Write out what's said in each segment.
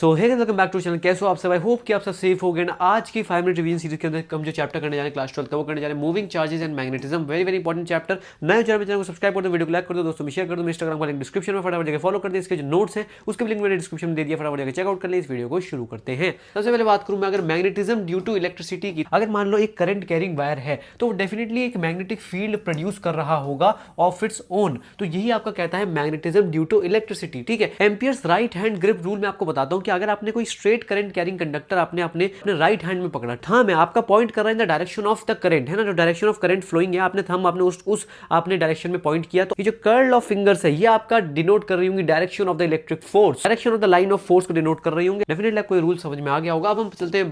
तो hey welcome back to channel. कैसे हो आप सब? आई होप कि आप सब सेफ हो गए ना। आज की 5 मिनट रिवीजन सीरीज के अंदर हम जो चैप्टर करने जा रहे हैं क्लास 12 का, वो करने जा रहे हैं moving charges and magnetism. Very very important chapter. नए चैनल को सब्सक्राइब कर दो, वीडियो को लाइक कर दो, दोस्तों में शेयर कर दो। इंस्टाग्राम का लिंक डिस्क्रिप्शन में फटाफट जगह फॉलो कर दे। इसके जो नोट्स है उसके लिंक मैंने डिस्क्रिप्शन में दे दिया, फटाफट जगह चेकआउट कर ले। इस वीडियो को शुरू करते हैं। सबसे पहले बात करूं मैं अगर मैग्नेटिज्म ड्यू टू इलेक्ट्रिसिटी की, अगर मान लो एक करंट कैरिंग वायर है तो वो डेफिनेटली एक मैग्नेटिक फील्ड प्रोड्यूस कर रहा होगा ऑफ इट्स ओन। तो यही आपका कहता है मैग्नेटिज्म ड्यू टू इलेक्ट्रिसिटी। ठीक है, Ampere's right hand grip rule में आपको बताता हूं कि अगर आपने कोई स्ट्रेट करंट कैरिंग कंडक्टर आपने अपने राइट हैंड में पकड़ा, थंब है आपका पॉइंट कर रहा है इन the direction of the current, है ना, जो डायरेक्शन ऑफ करंट फ्लोइंग है, आपने थंब आपने उस आपने डायरेक्शन में पॉइंट किया, तो ये जो कर्ल ऑफ फिंगर्स है ये आपका डिनोट कर रही होंगी direction of the electric force, direction of the line of force को डिनोट कर रही होंगे। डेफिनेटली आपको रूल समझ में आ गया होगा। अब हम चलते हैं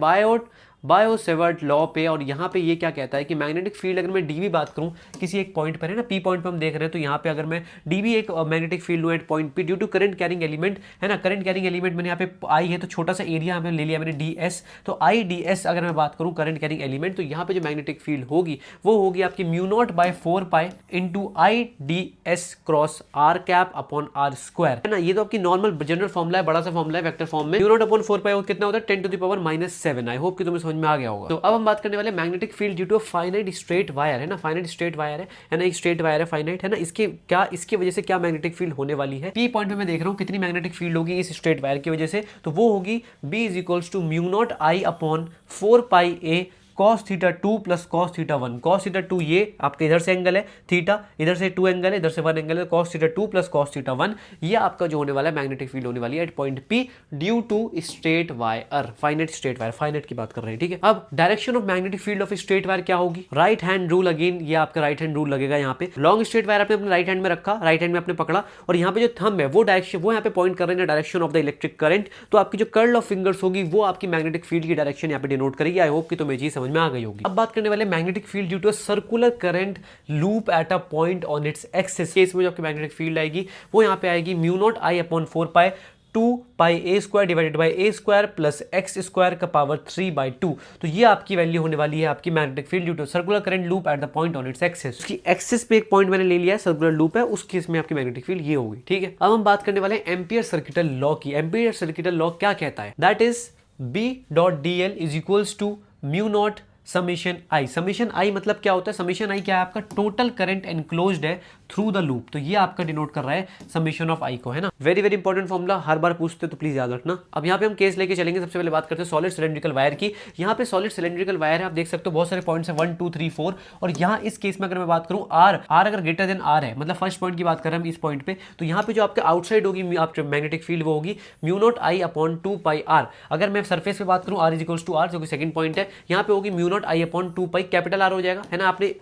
बायो-सेवर्ट लॉ पे, और यहाँ पे ये क्या कहता है कि मैग्नेटिक फील्ड, अगर मैं डीवी बात करूँ किसी एक पॉइंट पर, है ना, पी पॉइंट पर हम देख रहे हैं, तो यहाँ पे अगर मैं डीवी एक मैग्नेटिक फील्ड लूँ at point P due to current carrying element, है ना, करंट कैरिंग एलिमेंट मैंने यहाँ पे आई है तो छोटा सा एरिया हमें ले लिया मैंने डी एस, तो आई डी एस अगर मैं बात करूँ करंट कैरिंग एलिमेंट, तो यहाँ पे जो मैग्नेटिक फील्ड होगी वो होगी आपकी mu naught by 4 into I D S cross R cap upon R square, है ना। ये तो आपकी नॉर्मल जनरल फॉर्मूला है, बड़ा सा फॉर्मूला है वेक्टर फॉर्म में। म्यू नॉट अपॉन 4 कितना होता है 10⁻⁻⁷। आई होप कि तुम्हें समझ में आ गया होगा। तो अब हम बात करने वाले magnetic field due to finite straight wire, है ना, फाइनाइट स्ट्रेट वायर है ना, एक स्ट्रेट वायर है फाइनाइट, है ना, इसके वजह से क्या मैग्नेटिक फील्ड होने वाली है। पी पॉइंट पे मैं देख रहा हूँ कितनी मैग्नेटिक फील्ड होगी इस स्ट्रेट वायर की वजह से, तो वो होगी B is equals to mu not I upon 4πa cos theta 2 plus cos theta 1। cos theta 2 ये आपके इधर से एंगल है, थीटा इधर से 2 एंगल है, इधर से 1 एंगल है, cos theta 2 plus cos theta 1 ये आपका जो होने वाला है मैग्नेटिक फील्ड होने वाली है at point P due to straight wire, finite straight wire, finite की बात कर रहे हैं। ठीक है, अब direction of magnetic field of straight wire क्या होगी? राइट हैंड रूल, अगेन ये आपका राइट हैंड रूल लगेगा। यहाँ पे लॉन्ग स्ट्रेट वायर आपने अपने राइट हैंड में रखा, राइट हैंड में आपने पकड़ा, और यहाँ पे जो थंब है वो डायरेक्शन, वो यहाँ पे पॉइंट कर रहे हैं direction of the electric current, तो आपकी जो कर्ल ऑफ फिंगर्स होगी वो आपकी मैग्नेटिक फील्ड की डायरेक्शन यहाँ पे डिनोट करेगी। आई होप कि तुम्हें चीज समझ में आ गई होगी। अब बात करने वाले magnetic field due to circular current loop at a point on its axis. Case में जो आपकी मैग्नेटिक फील्ड आएगी वो यहाँ पे आएगी mu not I upon 4π2πa² divided by a square plus x square का पावर 3/2। तो ये आपकी वैल्यू होने वाली है आपकी magnetic field due to circular current loop at the point on its axis. उसकी एक्सिस पे एक पॉइंट मैंने ले लिया है, सर्कुलर लूप है, उस केस में आपकी मैग्नेटिक फील्ड ये होगी। ठीक है, अब हम बात करने वाले एम्पियर सर्किटल लॉ की। एम्पियर सर्किटल लॉ क्या कहता है? That is B.dl is equals to mu not summation I. Summation I मतलब क्या होता है? समेशन आई क्या है? आपका टोटल करंट एनक्लोज्ड है थ्रू द लूप, तो ये आपका डिनोट कर रहा है समेशन ऑफ आई को, है ना। वेरी वेरी इंपॉर्टेंट फॉर्मूला, हर बार पूछते तो प्लीज याद रखना। अब यहाँ पे हम केस लेके चलेंगे। सबसे पहले बात करते हैं सॉलिड सिलेंड्रिकल वायर की। यहाँ पे सॉलिड सिलेंड्रिकल वायर है, आप देख सकते हो बहुत सारे पॉइंट्स है 1 2 3 4, और यहाँ इस केस में अगर मैं बात करूँ आर अगर ग्रेटर देन आर है, मतलब फर्स्ट पॉइंट की बात कर रहे हैं हम इस पॉइंट पे, तो यहाँ पे जो आपके आउटसाइड होगी आपकी मैग्नेटिक फील्ड वो होगी mu not I upon 2πr। अगर मैं सरफेस पे बात करूँ r is equals to r, जो कि सेकंड पॉइंट है, यहाँ पे होगी mu not I upon 2π, capital R हो जाएगा, है ना। आपने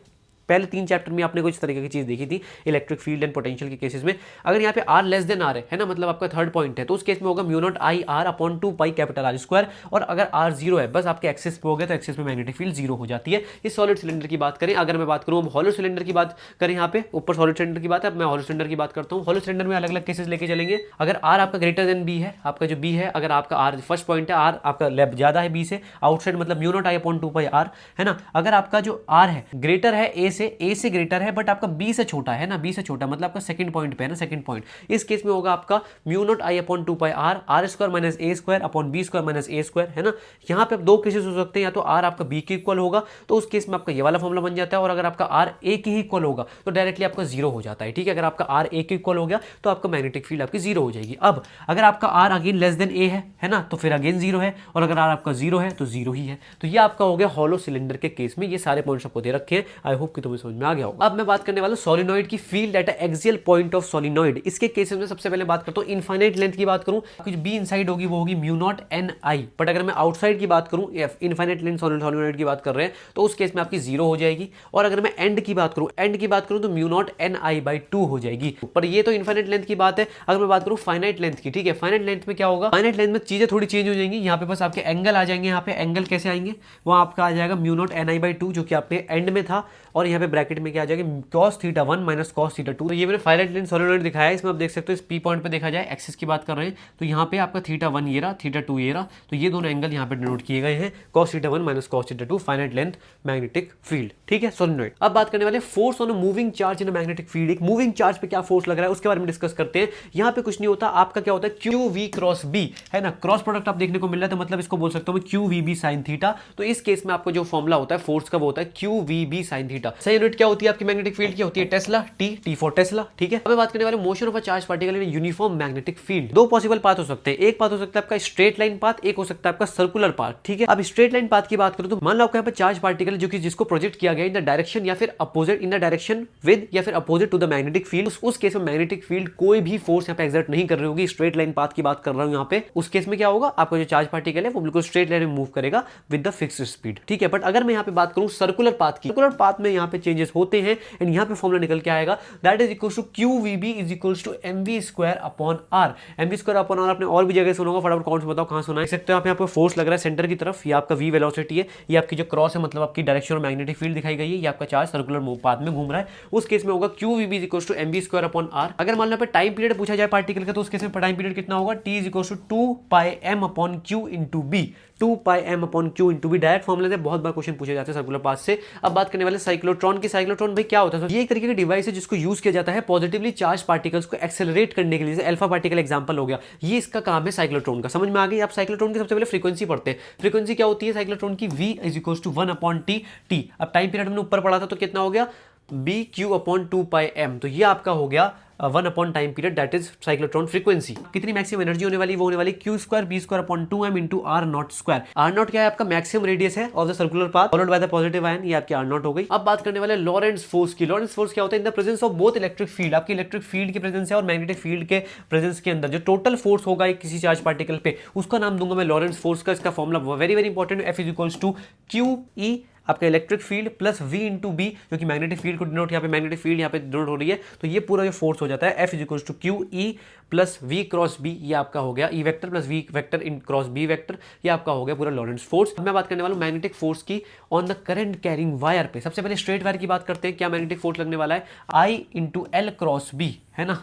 पहले 3 चैप्टर में आपने कुछ तरीके की चीज देखी थी इलेक्ट्रिक फील्ड एंड पोटेंशियल के केसेस में। अगर यहाँ पे r लेस देन r है ना, मतलब आपका थर्ड पॉइंट है, तो उस केस में होगा mu not I r upon 2π capital R square, और अगर r 0 है, बस आपके एक्सिस पे हो गया, तो एक्सिस में मैग्नेटिक फील्ड 0 हो जाती है। इस सॉलिड सिलेंडर की बात करें, अगर मैं बात करूँ हॉलो सिलेंडर की बात करें, यहाँ पे ऊपर सॉलिड सिलेंडर की बात है, मैं हॉलो सिलेंडर की बात करता हूँ। हॉलो सिलेंडर में अलग अलग केसेस लेके चलेंगे। अगर r आपका ग्रेटर देन b है, आपका जो b है, अगर आपका r फर्स्ट पॉइंट है, r आपका लेफ्ट ज्यादा है b से, आउटसाइड मतलब mu naught I upon 2πr, है ना। अगर आपका जो r है ग्रेटर है a से ग्रेटर है, बट आपका b से छोटा है ना, b से छोटा मतलब आपका सेकंड पॉइंट पे है ना, सेकंड पॉइंट, इस केस में होगा आपका mu naught I upon 2πr r square minus a square upon b square minus a square, है ना। यहाँ पे अब दो केसेस हो सकते हैं, या तो r आपका b के इक्वल होगा तो उस केस में आपका ये वाला फॉर्मूला बन जाता है, और अगर आपका r a के ही इक्वल होगा तो डायरेक्टली आपका 0 हो जाता है। ठीक है, अगर आपका r a के इक्वल हो गया तो आपका मैग्नेटिक फील्ड आपकी 0 हो जाएगी। अब अगर आपका r again less than a है ना, तो फिर अगेन 0 है, और अगर r आपका 0 है तो 0 ही है। तो ये आपका हो गया हॉलो सिलेंडर के केस में। ये सारे पॉइंट्स आपको दे रखे हैं, आई होप कि तुम्हें समझ में आ गया होगा। अब मैं बात करने वाला सोलिनॉइड की field at axial point of solenoid. इसके केसेस में सबसे पहले बात करता हूं इनफाइनाइट लेंथ की बात करूं, कुछ बी इनसाइड होगी वो होगी mu not an I, but अगर मैं आउटसाइड की बात करूं, इनफाइनाइट लेंथ सोलिनॉइड की बात कर रहे हैं, तो उस केस में आपकी 0 हो जाएगी। और अगर मैं एंड की बात करूं तो mu not an I by 2 हो जाएगी। पर ये तो इनफाइनाइट लेंथ की बात है। अगर मैं बात करूं फाइनाइट लेंथ की, ठीक है, फाइनाइट लेंथ में क्या होगा? फाइनाइट लेंथ में चीजें थोड़ी चेंज हो जाएंगी। यहाँ पे बस आपके एंगल आ जाएंगे। यहाँ पे एंगल कैसे आएंगे? वो आपका आ जाएगा mu not an I by 2, जो कि आपके एंड में था, और यहाँ यहाँ पे ब्रैकेट में क्या आ जाएगा cos theta 1 minus cos theta 2। तो ये मैंने फाइनाइट लेंथ सोलेनॉइड दिखाया है, इसमें आप देख सकते हो इस पी पॉइंट पे देखा जाए एक्सिस की बात कर रहे हैं तो यहाँ पे आपका थीटा 1 ये रहा, थीटा 2 ये रहा, तो ये दोनों एंगल यहाँ पे डिनोट किए गए हैं cos theta 1 minus cos theta 2 finite length magnetic field. ठीक है सोलेनॉइड। अब बात करने वाले force on a moving charge in a magnetic field. एक मूविंग चार्ज पे क्या फोर्स लग रहा है उसके बारे में डिस्कस करते हैं। यहाँ पे कुछ नहीं होता, आपका क्या होता है क्यू वी क्रॉस बी, है ना, क्रॉस प्रोडक्ट आप देखने को मिल रहा है तो मतलब इसको बोल सकता हूँ मैं Q V B sine theta. तो इस केस में आपको जो फॉर्मुला होता है फोर्स का वो होता है Q V B sine theta. सही यूनिट क्या होती है आपकी मैग्नेटिक फील्ड की? होती है टेस्ला, टी फॉर टेस्ला। ठीक है, अब बात करने वाले motion of a charge particle in uniform magnetic field. दो पॉसिबल पाथ हो सकते हैं, एक पाथ हो सकता है आपका स्ट्रेट लाइन पाथ, एक हो सकता है आपका सर्कुलर पाथ। ठीक है, अब स्ट्रेट लाइन पाथ की बात करूं तो मान लो आपको यहाँ पे चार्ज पार्टिकल जो कि जिसको प्रोजेक्ट किया गया इन द डायरेक्शन या फिर opposite, in the direction with या फिर opposite to the magnetic field. उस केस में मैग्नेटिक फील्ड कोई भी फोर्स यहाँ पे एक्सर्ट नहीं कर रही होगी। स्ट्रेट लाइन पाथ की बात कर रहा हूं यहाँ पे, उस केस में क्या होगा आपका जो चार्ज पार्टिकल है वो बिल्कुल स्ट्रेट लाइन में मूव करेगा विद द फिक्स्ड स्पीड। ठीक है, बट अगर मैं यहाँ पे बात करूं सर्कुलर पाथ की, सर्कुलर पाथ में यहाँ पे चेंजेस होते हैं एंड यहाँ पे फॉर्मूला निकल के आएगा that is equals to Q V B is equals to M V square upon R. M V square upon R आपने और भी जगह सुना होगा, फटाफट कौन सा बताओ कहां सुना है? देख सकते हो आप यहाँ पे फोर्स लग रहा है सेंटर की तरफ, ये आपका वी वेलोसिटी है, ये आपकी जो क्रॉस है मतलब आपकी डायरेक्शन और मैग्नेटिक फील्ड दिखाई गई है, ये आपका चार्ज सर्कुलर पाथ में घूम रहा है। उस केस में होगा Q V B is equals to M V square upon R. अगर मान लो टाइम पीरियड पूछा जाए पार्टिकल का तो उस केस में टाइम पीरियड कितना होगा? T is equals to 2 pi M upon Q into B, 2 pi M upon Q into B. Direct फॉर्मुले से बहुत बार क्वेश्चन पूछे जाते हैं सर्कुलर पाथ से। अब बात करने वाले साइक्लोट्रॉन की। साइक्लोट्रॉन भाई क्या होता है? ये एक तरीके की डिवाइस है जिसको यूज किया जाता है पॉजिटिवली चार्ज पार्टिकल्स को एक्सेलरेट करने के लिए। जैसे अल्फा पार्टिकल एग्जांपल हो गया, ये इसका काम है साइक्लोट्रॉन का। समझ में आ गई? आप साइक्लोट्रॉन की सबसे पहले फ्रीक्वेंसी पढ़ते हैं। फ्रीक्वेंसी क्या होती है साइक्लोट्रॉन की? v is equals to 1 upon T. T अब टाइम पीरियड में ऊपर पढ़ा था तो कितना हो गया? B Q upon 2 pi M. तो ये आपका हो गया 1 upon time period, that is cyclotron frequency. कितनी मैक्सिमम एनर्जी होने वाली? वो होने वाली Q square B square upon 2m into R naught square. R naught क्या है? आपका मैक्सिमम रेडियस है of the circular path followed by the positive ion, ये आपकी आर नॉट हो गई। अब बात करने वाले लॉरेंट्ज फोर्स की। लॉरेंट्ज फोर्स क्या होता है? In the presence of both electric field, आपकी इलेक्ट्रिक फील्ड की प्रेजेंस है और मैग्नेटिक फील्ड के प्रेजेंस के अंदर जो टोटल फोर्स होगा किसी चार्ज पार्टिकल पे, उसका नाम दूंगा मैं लॉरेंट्ज फोर्स का। इसका formula very very important, F is equals to Q E आपका electric field plus v into B, जो कि मैग्नेटिक फील्ड को डिनोट, यहाँ पे मैग्नेटिक फील्ड यहाँ पे डिनोट हो रही है, तो ये पूरा जो फोर्स हो जाता है f is equals to Q E plus V cross B, ये आपका हो गया E vector plus V vector इन क्रॉस बी वेक्टर, ये आपका हो गया पूरा लॉरेंट्ज फोर्स। मैं बात करने वाला हूँ मैग्नेटिक फोर्स की on the current carrying wire पे। सबसे पहले स्ट्रेट वायर की बात करते हैं। क्या मैग्नेटिक फोर्स लगने वाला है? I into L cross B, है ना,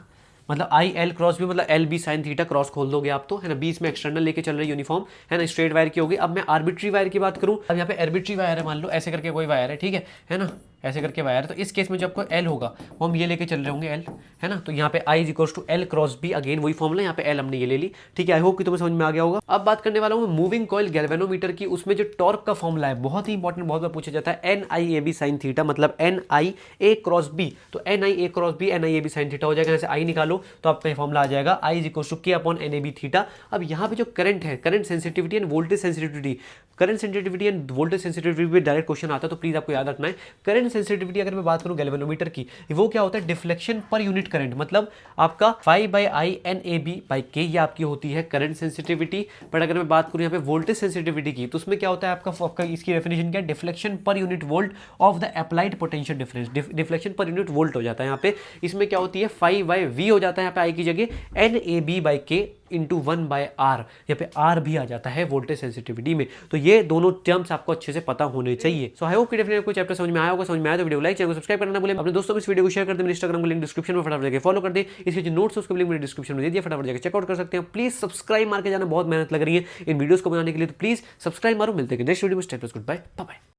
मतलब आई एल क्रॉस बी मतलब L B sine theta, cross खोल दोगे आप तो, है ना, बीच में एक्सटर्नल लेके चल रही यूनिफॉर्म, है ना, स्ट्रेट वायर की होगी। अब मैं आर्बिट्री वायर की बात करूं, अब यहाँ पे आर्बिट्री वायर है, मान लो ऐसे करके कोई वायर है, ठीक है ना, ऐसे करके वायर, तो इस केस में जो आपको एल होगा वो हम ये लेके चल रहे होंगे एल, है ना, तो यहाँ पे I is equals to L cross B, again वही फॉर्मूला, यहाँ पे एल हमने ये ले ली, ठीक है। आई होप कि तुम्हें समझ में आ गया होगा। अब बात करने वाला हूँ मूविंग कॉइल गैल्वेनोमीटर की। उसमें जो टॉर्क का फॉर्मूला है बहुत ही इंपॉर्टेंट, बहुत बार पूछा जाता है, N I A B sine theta, मतलब N I A cross B, तो N I A cross B N I A B sine theta हो जाएगा। यहाँ से आई निकालो तो आपका फॉर्मूला आ जाएगा I is equals to K upon N A B theta. अब यहाँ पे जो करंट है, current sensitivity and voltage sensitivity, current sensitivity and voltage sensitivity पे डायरेक्ट क्वेश्चन आता है, तो प्लीज आपको याद रखना है। करंट सेंसिटिविटी अगर मैं बात करूं गैल्वेनोमीटर की, वो क्या होता है? डिफ्लेक्शन पर यूनिट करंट, मतलब आपका phi by I N A B by K, ये आपकी होती है करंट सेंसिटिविटी। बट अगर मैं बात करूं यहाँ पे वोल्टेज सेंसिटिविटी की, तो उसमें क्या होता है आपका इसकी डेफिनेशन क्या है? Deflection per unit volt of the applied potential difference. Deflection per unit volt हो जाता है यहाँ पे। इसमें क्या होती है? फाई बाई वी हो जाता है यहाँ पे आई की जगह, एन ए बी बाई के इंटू 1 बाय आर, यहाँ पे आर भी आ जाता है वोल्टेज सेंसिटिविटी में। तो ये दोनों टर्म्स आपको अच्छे से पता होने चाहिए। सो आई होप कि डेफिनेटली कोई चैप्टर समझ में आया होगा। समझ में आया तो वीडियो लाइक, चैनल को सब्सक्राइब करना ना भूलें। अपने दोस्तों में इस वीडियो को शेयर कर दें। मेरे इंस्टाग्राम को लिंक डिस्क्रिप्शन में फटाफट जाकर फॉलो कर दें। इसके जो नोट्स है उसका लिंक मेरे डिस्क्रिप्शन में दे दिया, फटाफट जाकर चेकआउट कर सकते हैं। प्लीज सब्सक्राइब मार के जाना, बहुत मेहनत लग रही है इन वीडियोस को बनाने के लिए, तो प्लीज सब्सक्राइब मारो। मिलते हैं नेक्स्ट वीडियो में। Stay tuned, goodbye, bye.